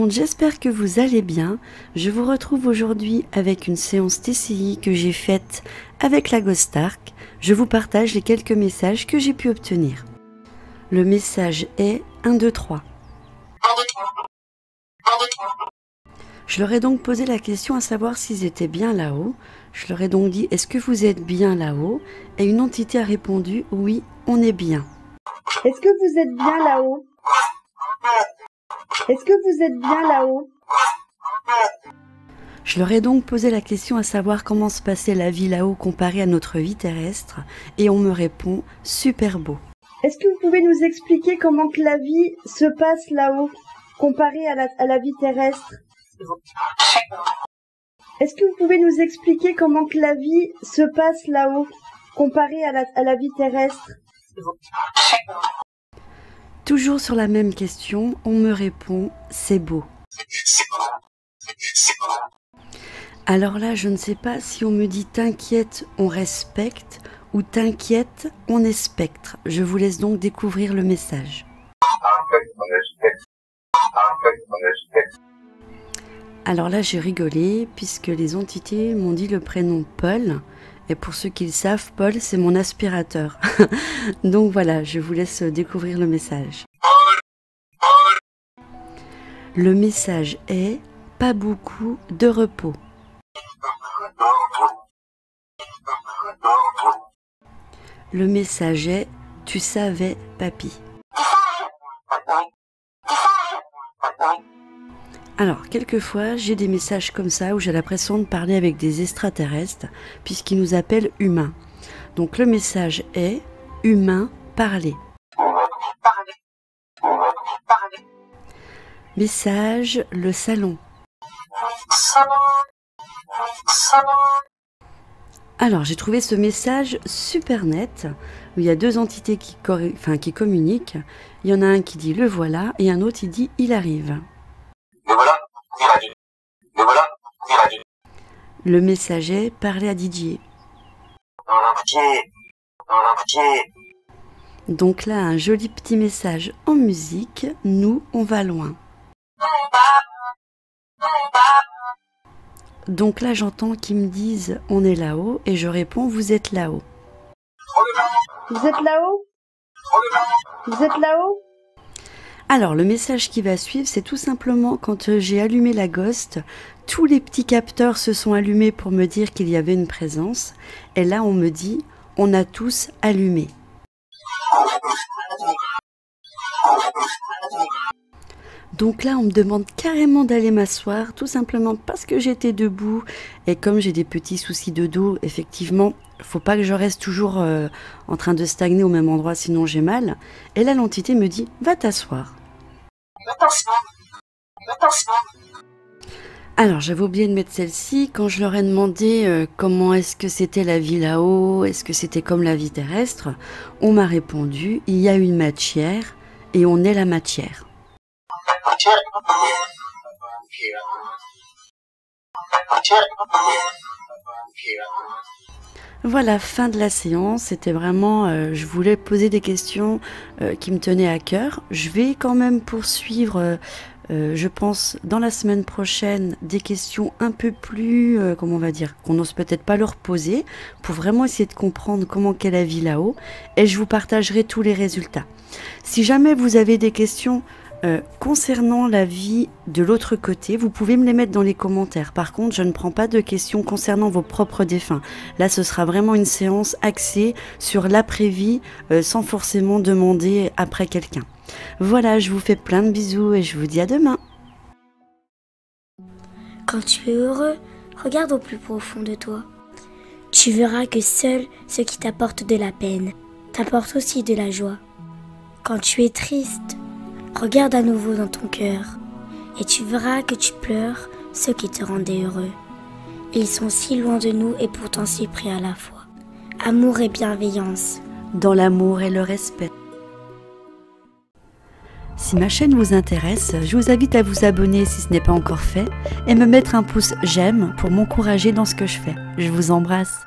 monde, j'espère que vous allez bien. Je vous retrouve aujourd'hui avec une séance TCI que j'ai faite avec la Ghost Ark. Je vous partage les quelques messages que j'ai pu obtenir. Le message est 1, 2, 3. Je leur ai donc posé la question à savoir s'ils étaient bien là-haut. Je leur ai donc dit, est-ce que vous êtes bien là-haut? Et une entité a répondu, oui, on est bien. Est-ce que vous êtes bien là-haut? Est-ce que vous êtes bien là-haut? Je leur ai donc posé la question à savoir comment se passait la vie là-haut comparée à notre vie terrestre, et on me répond super beau. Est-ce que vous pouvez nous expliquer comment que la vie se passe là-haut comparée à la vie terrestre? Est-ce que vous pouvez nous expliquer comment que la vie se passe là-haut comparée à la vie terrestre? Toujours sur la même question, on me répond c'est beau. Alors là, je ne sais pas si on me dit t'inquiète, on respecte, ou t'inquiète, on est spectre. Je vous laisse donc découvrir le message. Alors là, j'ai rigolé puisque les entités m'ont dit le prénom Paul. Et pour ceux qui le savent, Paul, c'est mon aspirateur. Donc voilà, je vous laisse découvrir le message. Le message est pas beaucoup de repos. Le message est tu savais, papy. Alors, quelquefois, j'ai des messages comme ça où j'ai l'impression de parler avec des extraterrestres puisqu'ils nous appellent humains. Donc, le message est humain, parler. Message, le salon. Alors, j'ai trouvé ce message super net où il y a deux entités qui communiquent. Il y en a un qui dit le voilà et un autre qui dit il arrive. Le messager parlait à Didier. Donc là, un joli petit message en musique. Nous, on va loin. Donc là, j'entends qu'ils me disent on est là-haut et je réponds vous êtes là-haut. Vous êtes là-haut? Vous êtes là-haut? Alors, le message qui va suivre, c'est tout simplement quand j'ai allumé la Ghost, tous les petits capteurs se sont allumés pour me dire qu'il y avait une présence. Et là, on me dit, on a tous allumé. Donc là, on me demande carrément d'aller m'asseoir, tout simplement parce que j'étais debout. Et comme j'ai des petits soucis de dos, effectivement, faut pas que je reste toujours en train de stagner au même endroit, sinon j'ai mal. Et là, l'entité me dit, va t'asseoir. Alors, j'avais oublié de mettre celle-ci. Quand je leur ai demandé comment est-ce que c'était la vie là-haut, est-ce que c'était comme la vie terrestre, on m'a répondu, il y a une matière et on est la matière. Voilà, fin de la séance. C'était vraiment, je voulais poser des questions qui me tenaient à cœur. Je vais quand même poursuivre, je pense, dans la semaine prochaine, des questions un peu plus, comment on va dire, qu'on n'ose peut-être pas leur poser, pour vraiment essayer de comprendre comment qu'est la vie là-haut. Et je vous partagerai tous les résultats. Si jamais vous avez des questions concernant la vie de l'autre côté, vous pouvez me les mettre dans les commentaires. Par contre, je ne prends pas de questions concernant vos propres défunts. Là, ce sera vraiment une séance axée sur l'après-vie, sans forcément demander après quelqu'un. Voilà, je vous fais plein de bisous et je vous dis à demain. Quand tu es heureux, regarde au plus profond de toi. Tu verras que seul ce qui t'apporte de la peine t'apporte aussi de la joie. Quand tu es triste, regarde à nouveau dans ton cœur et tu verras que tu pleures ceux qui te rendaient heureux. Ils sont si loin de nous et pourtant si près à la fois. Amour et bienveillance. Dans l'amour et le respect. Si ma chaîne vous intéresse, je vous invite à vous abonner si ce n'est pas encore fait et me mettre un pouce j'aime pour m'encourager dans ce que je fais. Je vous embrasse.